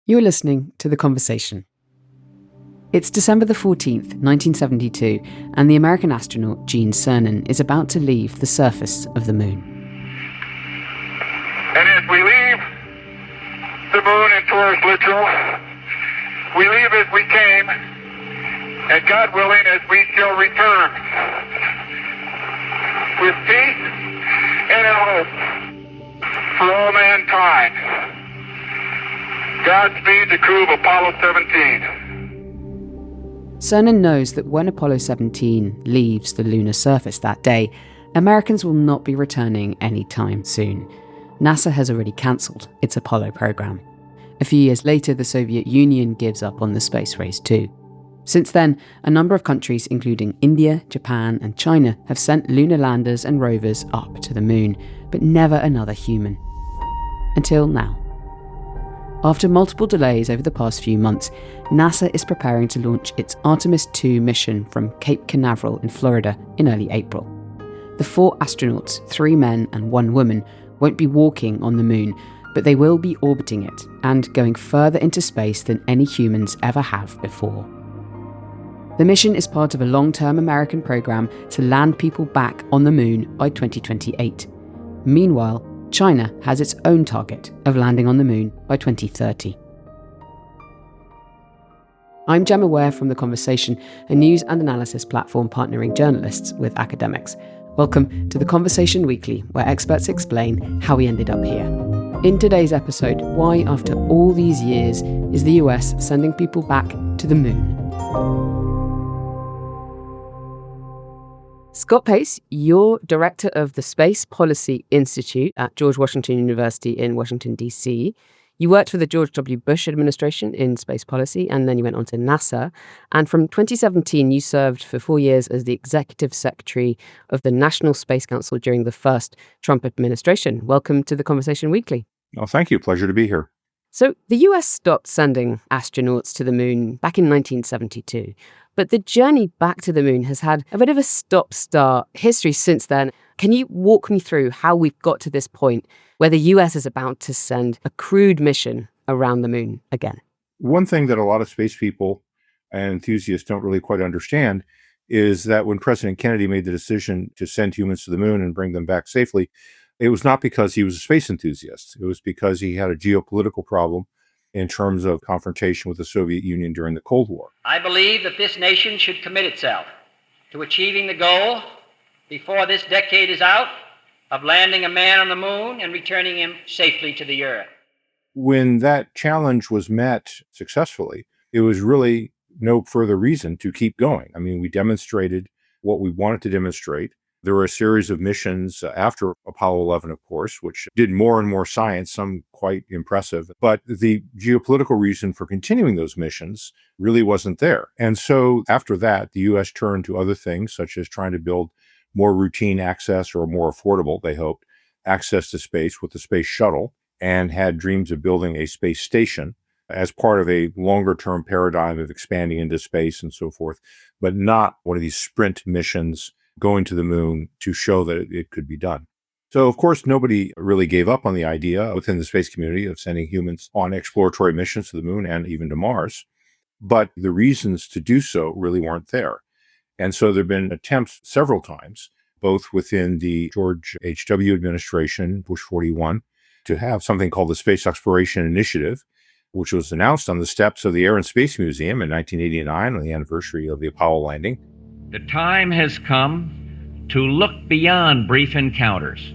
You're listening to The Conversation. It's December the 14th, 1972, and the American astronaut Gene Cernan is about to leave the surface of the moon. And as we leave the moon in Taurus literal, we leave as we came, and God willing, as we shall return, with peace and a hope for all mankind. Godspeed the crew of Apollo 17. Cernan knows that when Apollo 17 leaves the lunar surface that day, Americans will not be returning anytime soon. NASA has already cancelled its Apollo program. A few years later, the Soviet Union gives up on the space race too. Since then, a number of countries, including India, Japan, and China, have sent lunar landers and rovers up to the moon, but never another human. Until now. After multiple delays over the past few months, NASA is preparing to launch its Artemis II mission from Cape Canaveral in Florida in early April. The 4 astronauts, 3 men and 1 woman, won't be walking on the moon, but they will be orbiting it and going further into space than any humans ever have before. The mission is part of a long-term American program to land people back on the moon by 2028. Meanwhile, China has its own target of landing on the moon by 2030. I'm Gemma Ware from The Conversation, a news and analysis platform partnering journalists with academics. Welcome to The Conversation Weekly, where experts explain how we ended up here. In today's episode, why after all these years is the US sending people back to the moon? Scott Pace, you're director of the Space Policy Institute at George Washington University in Washington, D.C. You worked for the George W. Bush administration in space policy, and then you went on to NASA. And from 2017, you served for 4 years as the executive secretary of the National Space Council during the first Trump administration. Welcome to The Conversation Weekly. Oh, thank you. Pleasure to be here. So the US stopped sending astronauts to the moon back in 1972. But the journey back to the moon has had a bit of a stop-start history since then. Can you walk me through how we've got to this point where the US is about to send a crewed mission around the moon again? One thing that a lot of space people and enthusiasts don't really quite understand is that when President Kennedy made the decision to send humans to the moon and bring them back safely, it was not because he was a space enthusiast. It was because he had a geopolitical problem in terms of confrontation with the Soviet Union during the Cold War. I believe that this nation should commit itself to achieving the goal, before this decade is out, of landing a man on the moon and returning him safely to the Earth. When that challenge was met successfully, it was really no further reason to keep going. I mean, we demonstrated what we wanted to demonstrate. There were a series of missions after Apollo 11, of course, which did more and more science, some quite impressive. But the geopolitical reason for continuing those missions really wasn't there. And so after that, the U.S. turned to other things, such as trying to build more routine access, or more affordable, they hoped, access to space with the space shuttle, and had dreams of building a space station as part of a longer-term paradigm of expanding into space and so forth, but not one of these sprint missions going to the moon to show that it could be done. So, of course, nobody really gave up on the idea within the space community of sending humans on exploratory missions to the moon and even to Mars. But the reasons to do so really weren't there. And so there have been attempts several times, both within the George H.W. administration, Bush 41, to have something called the Space Exploration Initiative, which was announced on the steps of the Air and Space Museum in 1989 on the anniversary of the Apollo landing. The time has come to look beyond brief encounters.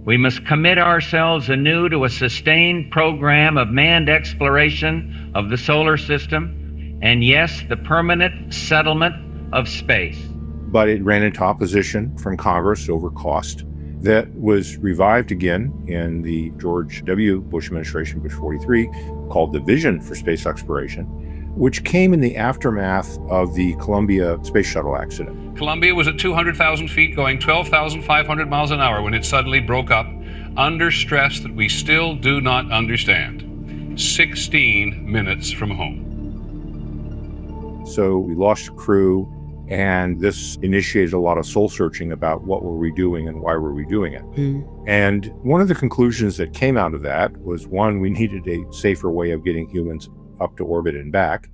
We must commit ourselves anew to a sustained program of manned exploration of the solar system, and yes, the permanent settlement of space. But it ran into opposition from Congress over cost. That was revived again in the George W. Bush administration, Bush 43, called the Vision for Space Exploration, which came in the aftermath of the Columbia Space Shuttle accident. Columbia was at 200,000 feet going 12,500 miles an hour when it suddenly broke up under stress that we still do not understand. 16 minutes from home. So we lost a crew, And this initiated a lot of soul searching about what were we doing and why were we doing it. And one of the conclusions that came out of that was, one, we needed a safer way of getting humans up to orbit and back.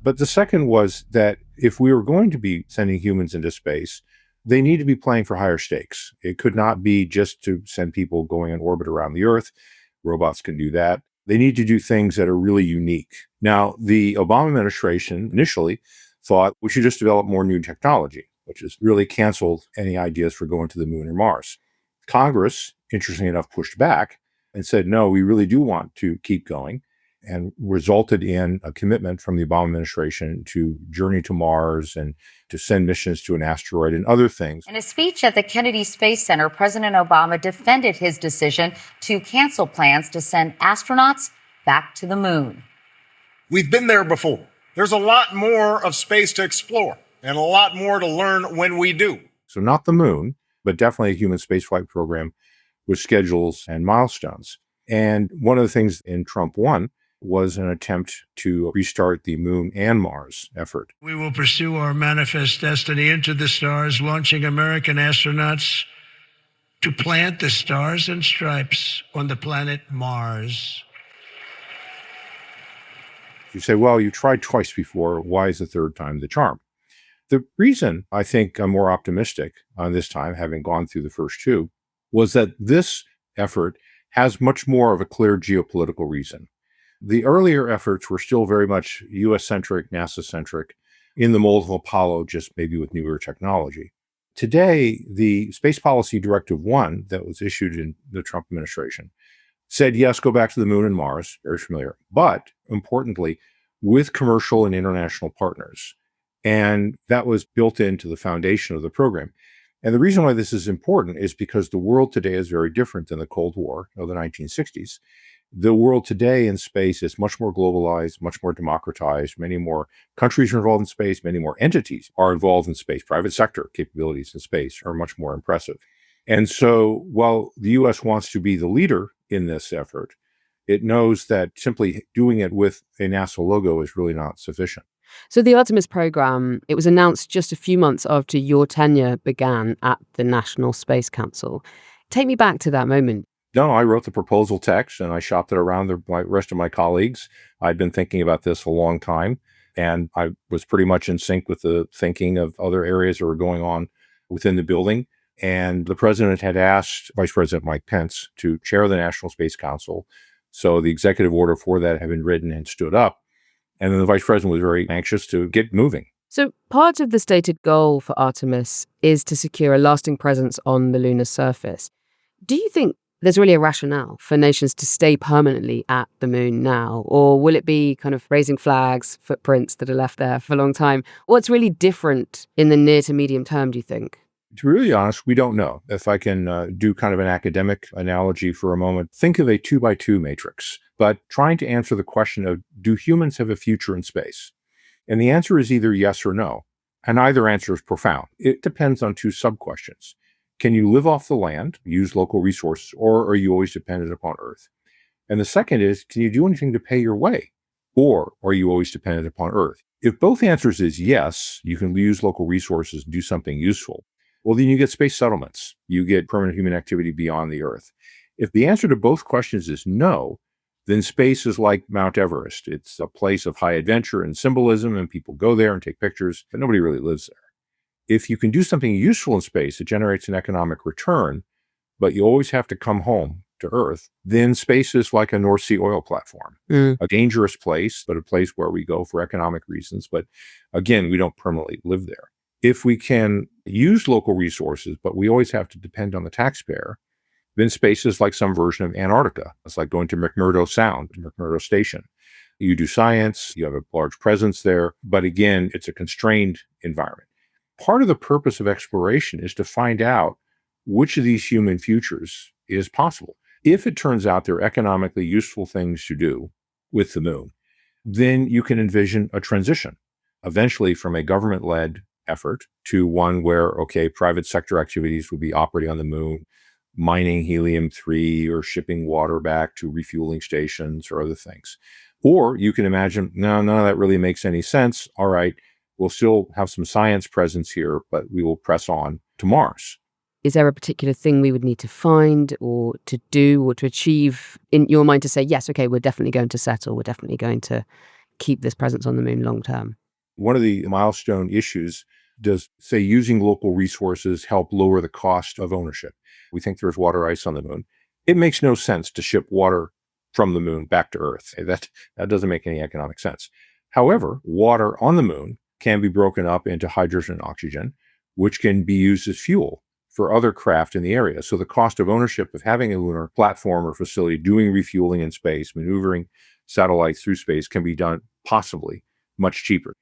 But the second was that if we were going to be sending humans into space, they need to be playing for higher stakes. It could not be just to send people going in orbit around the Earth. Robots can do that. They need to do things that are really unique. Now, the Obama administration initially thought we should just develop more new technology, which has really canceled any ideas for going to the moon or Mars. Congress, interestingly enough, pushed back and said, no, we really do want to keep going, and resulted in a commitment from the Obama administration to journey to Mars and to send missions to an asteroid and other things. In a speech at the Kennedy Space Center, President Obama defended his decision to cancel plans to send astronauts back to the moon. We've been there before. There's a lot more of space to explore and a lot more to learn when we do. So not the moon, but definitely a human spaceflight program with schedules and milestones. And one of the things in Trump 1 was an attempt to restart the moon and Mars effort. We will pursue our manifest destiny into the stars, launching American astronauts to plant the stars and stripes on the planet Mars. You say, well, you tried twice before. Why is the third time the charm? The reason I think I'm more optimistic on this time, having gone through the first two, was that this effort has much more of a clear geopolitical reason. The earlier efforts were still very much US-centric, NASA-centric, in the mold of Apollo, just maybe with newer technology. Today, the Space Policy Directive 1 that was issued in the Trump administration said, yes, go back to the moon and Mars, very familiar, but importantly, with commercial and international partners. And that was built into the foundation of the program. And the reason why this is important is because the world today is very different than the Cold War of the 1960s. The world today in space is much more globalized, much more democratized. Many more countries are involved in space. Many more entities are involved in space. Private sector capabilities in space are much more impressive. And so while the U.S. wants to be the leader in this effort, it knows that simply doing it with a NASA logo is really not sufficient. So the Artemis program, it was announced just a few months after your tenure began at the National Space Council. Take me back to that moment. No, I wrote the proposal text and I shopped it around the rest of my colleagues. I'd been thinking about this a long time, and I was pretty much in sync with the thinking of other areas that were going on within the building. And the president had asked Vice President Mike Pence to chair the National Space Council. So the executive order for that had been written and stood up. And then the vice president was very anxious to get moving. So part of the stated goal for Artemis is to secure a lasting presence on the lunar surface. Do you think there's really a rationale for nations to stay permanently at the moon now? Or will it be kind of raising flags, footprints that are left there for a long time? What's really different in the near to medium term, do you think? To be really honest, we don't know. If I can do kind of an academic analogy for a moment, think of a 2x2 matrix, but trying to answer the question of, do humans have a future in space? And the answer is either yes or no. And either answer is profound. It depends on two sub-questions. Can you live off the land, use local resources, or are you always dependent upon Earth? And the second is, can you do anything to pay your way? Or are you always dependent upon Earth? If both answers is yes, you can use local resources and do something useful. Well, then you get space settlements. You get permanent human activity beyond the Earth. If the answer to both questions is no, then space is like Mount Everest. It's a place of high adventure and symbolism, and people go there and take pictures, but nobody really lives there. If you can do something useful in space, it generates an economic return, but you always have to come home to Earth, then space is like a North Sea oil platform. A dangerous place, but a place where we go for economic reasons. But again, we don't permanently live there. If we can use local resources, but we always have to depend on the taxpayer, then space is like some version of Antarctica. It's like going to McMurdo Sound, McMurdo Station. You do science, you have a large presence there, but again, it's a constrained environment. Part of the purpose of exploration is to find out which of these human futures is possible. If it turns out there are economically useful things to do with the moon, then you can envision a transition, eventually from a government-led effort to one where, okay, private sector activities would be operating on the moon, mining helium-3 or shipping water back to refueling stations or other things. Or you can imagine, no, none of that really makes any sense. All right, We'll still have some science presence here, but we will press on to Mars. Is there a particular thing we would need to find or to do or to achieve in your mind to say, yes, okay, we're definitely going to settle, we're definitely going to keep this presence on the moon long term? One of the milestone issues, does, say, using local resources help lower the cost of ownership? We think there's water ice on the moon. It makes no sense to ship water from the moon back to Earth. That doesn't make any economic sense. However, water on the moon can be broken up into hydrogen and oxygen, which can be used as fuel for other craft in the area. So the cost of ownership of having a lunar platform or facility doing refueling in space, maneuvering satellites through space can be done possibly much cheaper.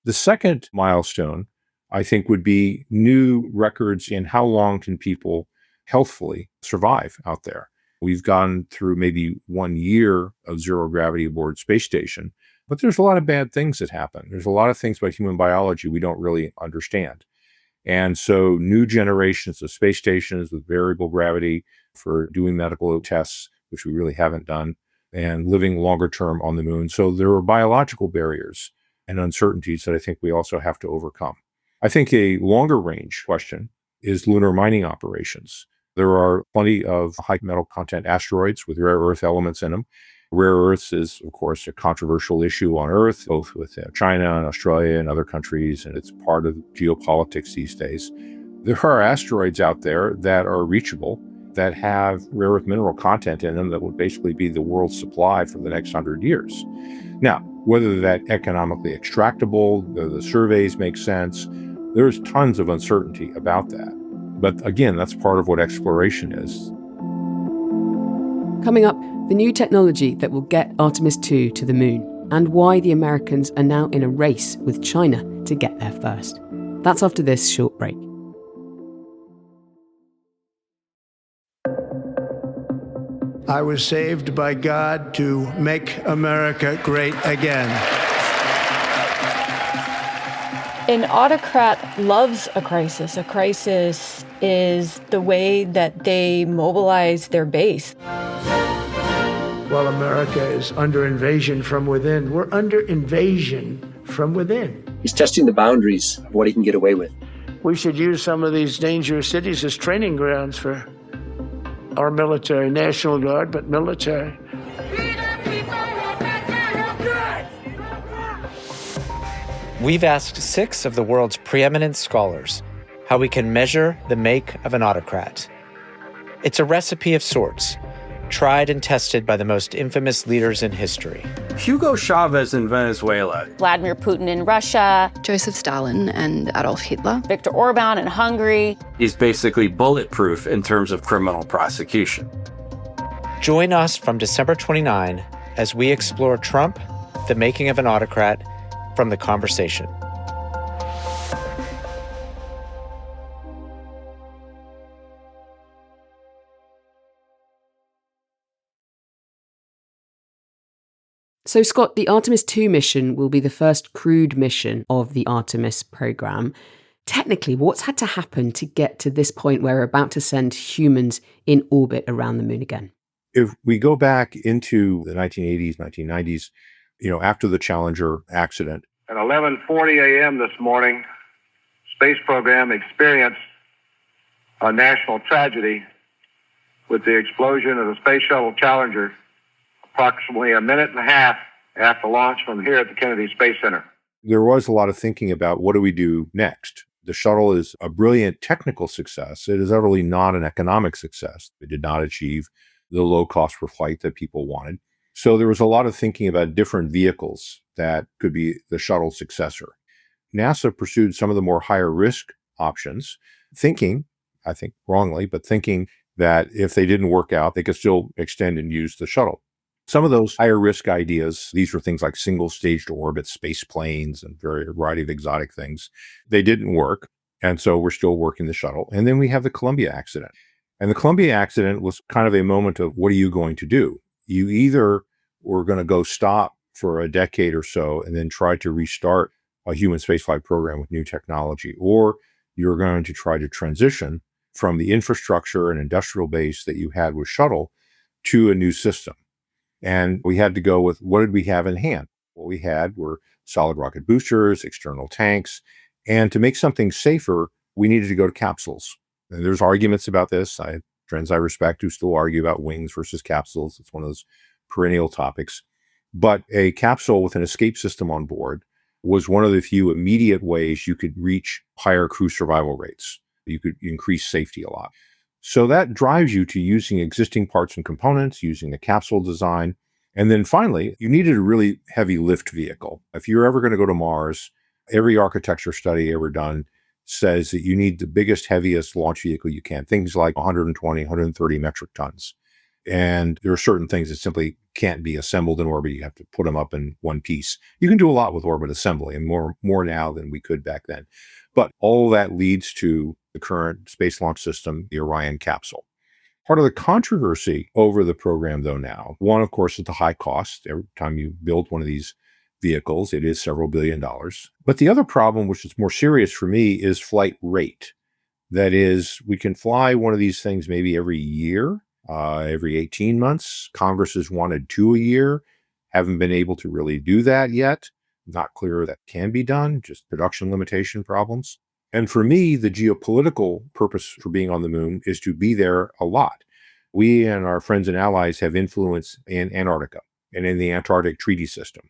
The second milestone, I think, would be new records in how long can people healthfully survive out there. We've gone through maybe 1 year of zero gravity aboard space station, but there's a lot of bad things that happen. There's a lot of things about human biology we don't really understand. And so new generations of space stations with variable gravity for doing medical tests, which we really haven't done, and living longer term on the moon. So there are biological barriers and uncertainties that I think we also have to overcome. I think a longer range question is lunar mining operations. There are plenty of high metal content asteroids with rare earth elements in them. Rare earths is, of course, a controversial issue on Earth, both with China and Australia and other countries, and it's part of geopolitics these days. There are asteroids out there that are reachable, that have rare earth mineral content in them that would basically be the world's supply for the next 100 years. Now, whether that's economically extractable, the surveys make sense, there's tons of uncertainty about that. But again, that's part of what exploration is. Coming up, the new technology that will get Artemis II to the moon, and why the Americans are now in a race with China to get there first. That's after this short break. I was saved by God to make America great again. An autocrat loves a crisis. A crisis is the way that they mobilize their base. While America is under invasion from within, we're under invasion from within. He's testing the boundaries of what he can get away with. We should use some of these dangerous cities as training grounds for our military, National Guard, but military. We've asked 6 of the world's preeminent scholars how we can measure the make of an autocrat. It's a recipe of sorts, tried and tested by the most infamous leaders in history. Hugo Chavez in Venezuela. Vladimir Putin in Russia. Joseph Stalin and Adolf Hitler. Viktor Orban in Hungary. He's basically bulletproof in terms of criminal prosecution. Join us from December 29 as we explore Trump, the making of an autocrat, from The Conversation. So, Scott, the Artemis II mission will be the first crewed mission of the Artemis program. Technically, what's had to happen to get to this point where we're about to send humans in orbit around the moon again? If we go back into the 1980s, 1990s, after the Challenger accident. At 11:40 a.m. this morning, space program experienced a national tragedy with the explosion of the Space Shuttle Challenger approximately a minute and a half after launch from here at the Kennedy Space Center. There was a lot of thinking about what do we do next? The shuttle is a brilliant technical success. It is utterly not an economic success. It did not achieve the low cost per flight that people wanted. So there was a lot of thinking about different vehicles that could be the shuttle successor. NASA pursued some of the more higher risk options, thinking, I think wrongly, but thinking that if they didn't work out, they could still extend and use the shuttle. Some of those higher risk ideas, these were things like single stage to orbit space planes and a variety of exotic things. They didn't work. And so we're still working the shuttle. And then we have the Columbia accident. And the Columbia accident was kind of a moment of what are you going to do? You either were going to go stop for a decade or so and then try to restart a human spaceflight program with new technology, or you're going to try to transition from the infrastructure and industrial base that you had with shuttle to a new system. And we had to go with what did we have in hand? What we had were solid rocket boosters, external tanks, and to make something safer, we needed to go to capsules. And there's arguments about this. I have friends I respect who still argue about wings versus capsules. It's one of those perennial topics. But a capsule with an escape system on board was one of the few immediate ways you could reach higher crew survival rates. You could increase safety a lot. So that drives you to using existing parts and components, using a capsule design. And then finally, you needed a really heavy lift vehicle. If you're ever going to go to Mars, every architecture study ever done says that you need the biggest, heaviest launch vehicle you can, things like 120, 130 metric tons. And there are certain things that simply can't be assembled in orbit. You have to put them up in one piece. You can do a lot with orbit assembly, and more now than we could back then. But all that leads to the current Space Launch System, the Orion capsule. Part of the controversy over the program, though, now, one, of course, is the high cost. Every time you build one of these vehicles, it is several $billion. But the other problem, which is more serious for me, is flight rate. That is, we can fly one of these things maybe every year, every 18 months. Congress has wanted 2 a year. Haven't been able to really do that yet. Not clear that can be done, just production limitation problems. And for me, the geopolitical purpose for being on the moon is to be there a lot. We and our friends and allies have influence in Antarctica and in the Antarctic Treaty System,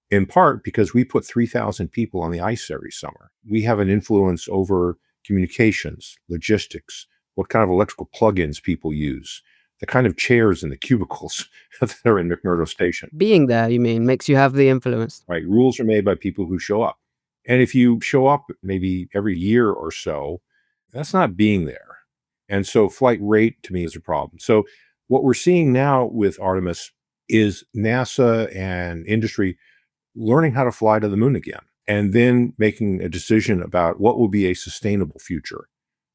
in part because we put 3,000 people on the ice every summer. We have an influence over communications, logistics, what kind of electrical plugins people use, the kind of chairs in the cubicles that are in McMurdo Station. Being there, you mean, makes you have the influence. Right. Rules are made by people who show up. And if you show up maybe every year or so, that's not being there. And so flight rate to me is a problem. So what we're seeing now with Artemis is NASA and industry learning how to fly to the moon again, and then making a decision about what will be a sustainable future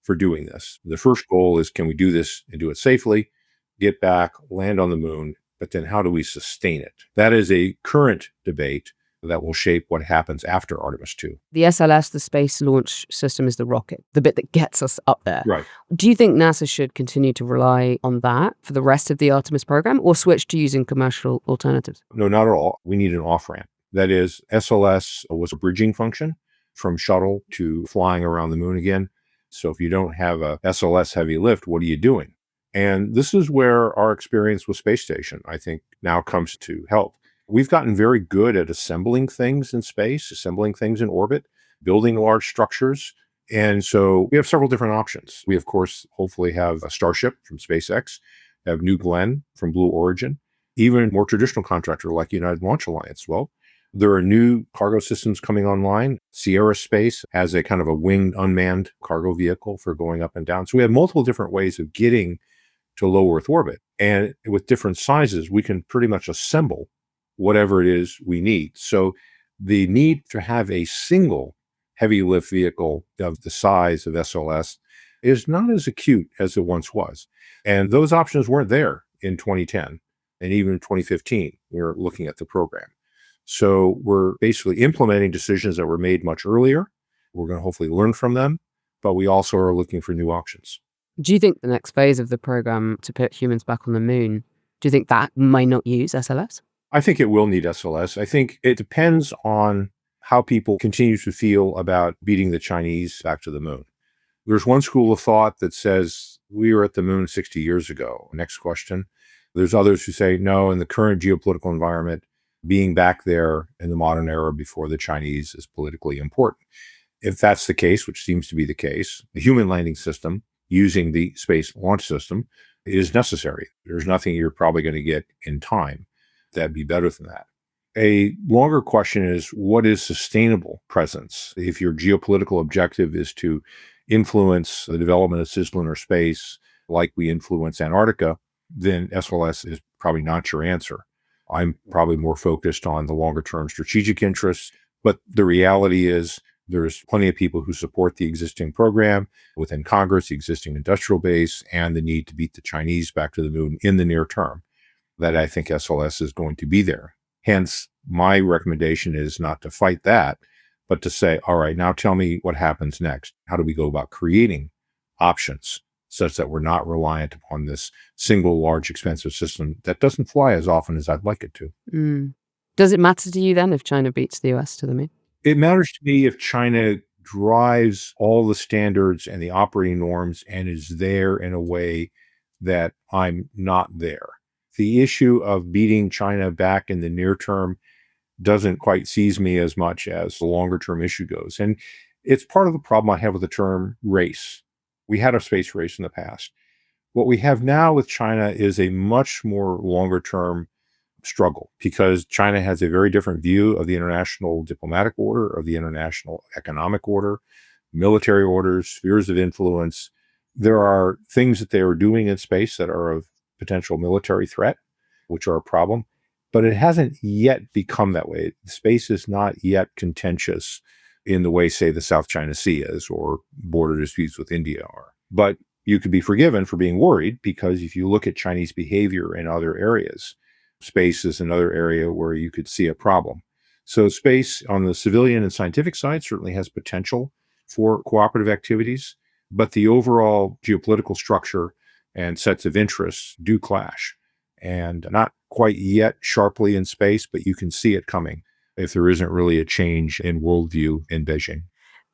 for doing this. The first goal is, can we do this and do it safely, get back, land on the moon, but then how do we sustain it? That is a current debate that will shape what happens after Artemis II. The SLS, the Space Launch System, is the rocket, the bit that gets us up there. Right. Do you think NASA should continue to rely on that for the rest of the Artemis program, or switch to using commercial alternatives? No, not at all. We need an off-ramp. That is, SLS was a bridging function from shuttle to flying around the moon again. So if you don't have a SLS heavy lift, what are you doing? And this is where our experience with Space Station, I think, now comes to help. We've gotten very good at assembling things in space, assembling things in orbit, building large structures. And so we have several different options. We, of course, hopefully have a Starship from SpaceX, have New Glenn from Blue Origin, even a more traditional contractor like United Launch Alliance. Well, there are new cargo systems coming online. Sierra Space has a kind of a winged unmanned cargo vehicle for going up and down. So we have multiple different ways of getting to low Earth orbit. And with different sizes, we can pretty much assemble whatever it is we need. So the need to have a single heavy lift vehicle of the size of SLS is not as acute as it once was. And those options weren't there in 2010 and even 2015. We were looking at the program. So we're basically implementing decisions that were made much earlier. We're going to hopefully learn from them, but we also are looking for new options. Do you think the next phase of the program to put humans back on the moon, do you think that might not use SLS? I think it will need SLS. I think it depends on how people continue to feel about beating the Chinese back to the moon. There's one school of thought that says we were at the moon 60 years ago. Next question. There's others who say, no, in the current geopolitical environment, being back there in the modern era before the Chinese is politically important. If that's the case, which seems to be the case, the human landing system using the Space Launch System is necessary. There's nothing you're probably going to get in time that'd be better than that. A longer question is, what is sustainable presence? If your geopolitical objective is to influence the development of cislunar space like we influence Antarctica, then SLS is probably not your answer. I'm probably more focused on the longer term strategic interests, but the reality is there's plenty of people who support the existing program within Congress, the existing industrial base, and the need to beat the Chinese back to the moon in the near term, that I think SLS is going to be there. Hence, my recommendation is not to fight that, but to say, all right, now tell me what happens next. How do we go about creating options such that we're not reliant upon this single large expensive system that doesn't fly as often as I'd like it to? Does it matter to you then if China beats the US to the moon? It matters to me if China drives all the standards and the operating norms and is there in a way that I'm not there. The issue of beating China back in the near term doesn't quite seize me as much as the longer term issue goes. And it's part of the problem I have with the term race. We had a space race in the past. What we have now with China is a much more longer term struggle because China has a very different view of the international diplomatic order, of the international economic order, military orders, spheres of influence. There are things that they are doing in space that are of potential military threat, which are a problem, but it hasn't yet become that way. Space is not yet contentious in the way, say, the South China Sea is or border disputes with India are. But you could be forgiven for being worried because if you look at Chinese behavior in other areas, space is another area where you could see a problem. So space on the civilian and scientific side certainly has potential for cooperative activities, but the overall geopolitical structure and sets of interests do clash. And not quite yet sharply in space, but you can see it coming if there isn't really a change in worldview in Beijing.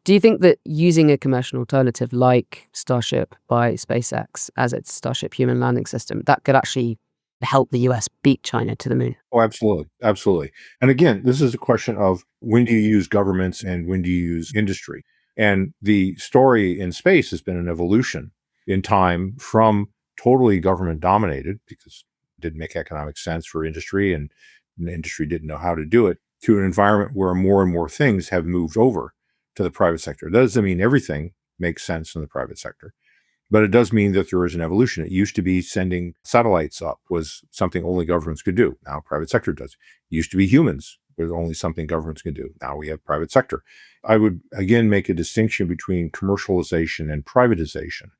Do you think that using a commercial alternative like Starship by SpaceX as its Starship human landing system, that could actually help the US beat China to the moon? Oh, absolutely. Absolutely. And again, this is a question of when do you use governments and when do you use industry? And the story in space has been an evolution in time from totally government dominated because it didn't make economic sense for industry and the industry didn't know how to do it to an environment where more and more things have moved over to the private sector. That doesn't mean everything makes sense in the private sector, but it does mean that there is an evolution. It used to be sending satellites up was something only governments could do. Now private sector does. It used to be humans was only something governments can do. Now we have private sector. I would again make a distinction between commercialization and privatization.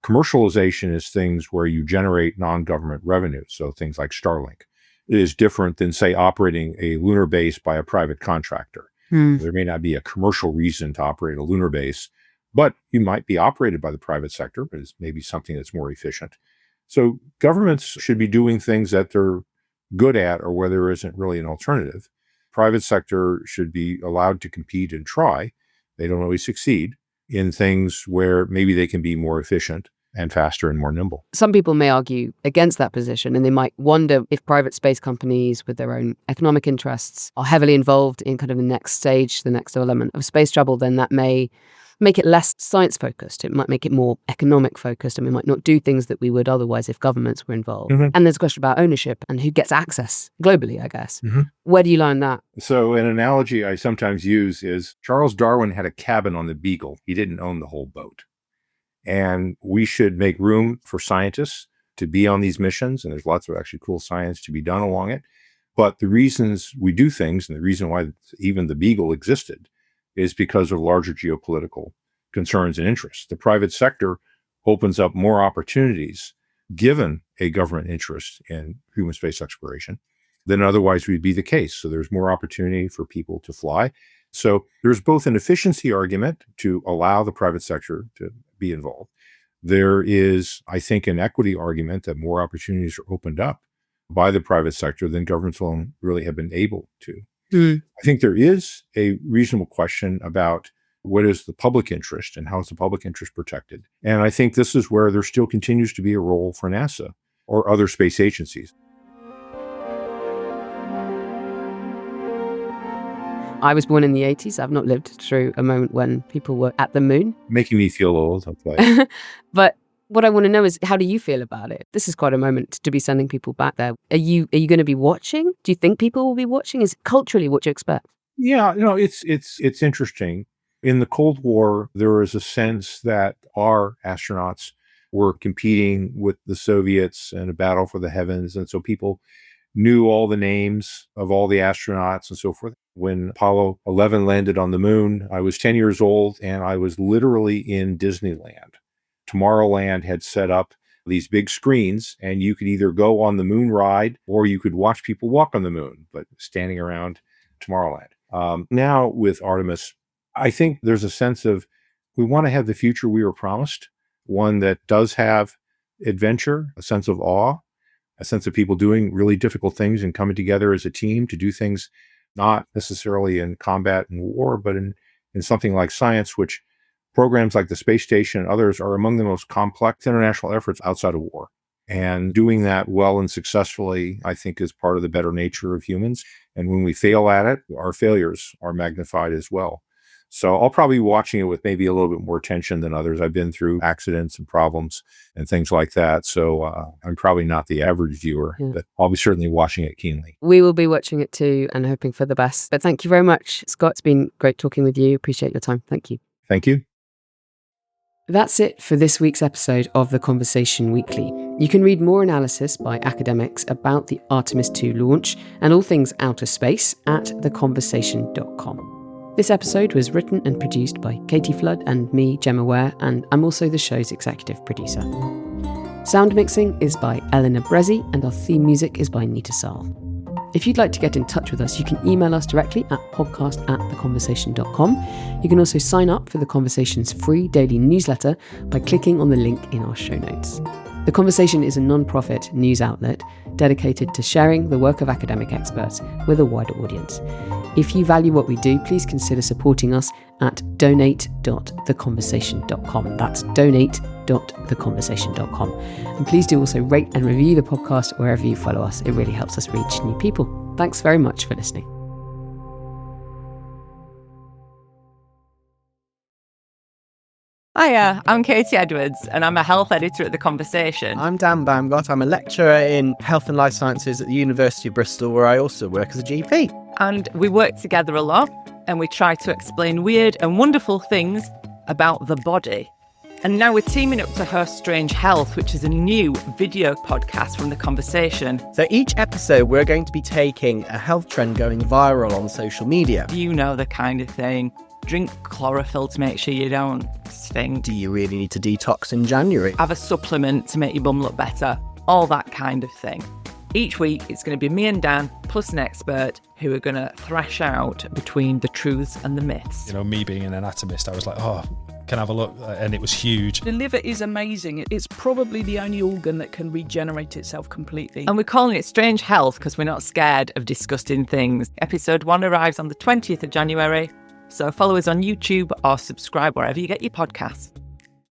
Commercialization is things where you generate non-government revenue. So things like Starlink. It is different than, say, operating a lunar base by a private contractor. There may not be a commercial reason to operate a lunar base, but you might be operated by the private sector, but it's maybe something that's more efficient. So governments should be doing things that they're good at or where there isn't really an alternative. Private sector should be allowed to compete and try. They don't always succeed in things where maybe they can be more efficient and faster and more nimble. Some people may argue against that position, and they might wonder if private space companies with their own economic interests are heavily involved in kind of the next stage, the next development of space travel, then that may make it less science focused. It might make it more economic focused, and we might not do things that we would otherwise if governments were involved. And there's a question about ownership and who gets access globally, I guess. Where do you lie on that? So an analogy I sometimes use is Charles Darwin had a cabin on the Beagle. He didn't own the whole boat. And we should make room for scientists to be on these missions. And there's lots of actually cool science to be done along it. But the reasons we do things and the reason why even the Beagle existed is because of larger geopolitical concerns and interests. The private sector opens up more opportunities given a government interest in human space exploration than otherwise would be the case. So there's more opportunity for people to fly. So there's both an efficiency argument to allow the private sector to be involved. There is, I think, an equity argument that more opportunities are opened up by the private sector than governments will really have been able to. I think there is a reasonable question about what is the public interest and how is the public interest protected. And I think this is where there still continues to be a role for NASA or other space agencies. I was born in the 80s. I've not lived through a moment when people were at the moon. Making me feel old, I'll play. But what I want to know is, how do you feel about it? This is quite a moment to be sending people back there. Are you going to be watching? Do you think people will be watching? Is it culturally what you expect? Yeah, it's interesting. In the Cold War, there was a sense that our astronauts were competing with the Soviets in a battle for the heavens. And so people knew all the names of all the astronauts and so forth. When Apollo 11 landed on the moon, I was 10 years old and I was literally in Disneyland. Tomorrowland had set up these big screens and you could either go on the moon ride or you could watch people walk on the moon, but standing around Tomorrowland. Now with Artemis, I think there's a sense of we want to have the future we were promised, one that does have adventure, a sense of awe, a sense of people doing really difficult things and coming together as a team to do things not necessarily in combat and war, but in something like science, which programs like the space station and others are among the most complex international efforts outside of war. And doing that well and successfully, I think, is part of the better nature of humans. And when we fail at it, our failures are magnified as well. So I'll probably be watching it with maybe a little bit more attention than others. I've been through accidents and problems and things like that. So I'm probably not the average viewer, but I'll be certainly watching it keenly. We will be watching it too and hoping for the best. But thank you very much, Scott. It's been great talking with you. Appreciate your time. Thank you. Thank you. That's it for this week's episode of The Conversation Weekly. You can read more analysis by academics about the Artemis II launch and all things outer space at theconversation.com. This episode was written and produced by Katie Flood and me, Gemma Ware, and I'm also the show's executive producer. Sound mixing is by Eleanor Brezzi, and our theme music is by Nita Saal. If you'd like to get in touch with us, you can email us directly at podcast@theconversation.com. You can also sign up for The Conversation's free daily newsletter by clicking on the link in our show notes. The Conversation is a non-profit news outlet dedicated to sharing the work of academic experts with a wider audience. If you value what we do, please consider supporting us at donate.theconversation.com. That's donate.theconversation.com. And please do also rate and review the podcast wherever you follow us. It really helps us reach new people. Thanks very much for listening. Hiya, I'm Katie Edwards, and I'm a health editor at The Conversation. I'm Dan Baumgart. I'm a lecturer in health and life sciences at the University of Bristol, where I also work as a GP. And we work together a lot, and we try to explain weird and wonderful things about the body. And now we're teaming up to host Strange Health, which is a new video podcast from The Conversation. So each episode, we're going to be taking a health trend going viral on social media. You know the kind of thing. Drink chlorophyll to make sure you don't stink. Do you really need to detox in January? Have a supplement to make your bum look better. All that kind of thing. Each week, it's going to be me and Dan, plus an expert, who are going to thrash out between the truths and the myths. You know, me being an anatomist, I was like, oh, can I have a look? And it was huge. The liver is amazing. It's probably the only organ that can regenerate itself completely. And we're calling it Strange Health because we're not scared of disgusting things. Episode 1 arrives on the 20th of January. So follow us on YouTube or subscribe wherever you get your podcasts.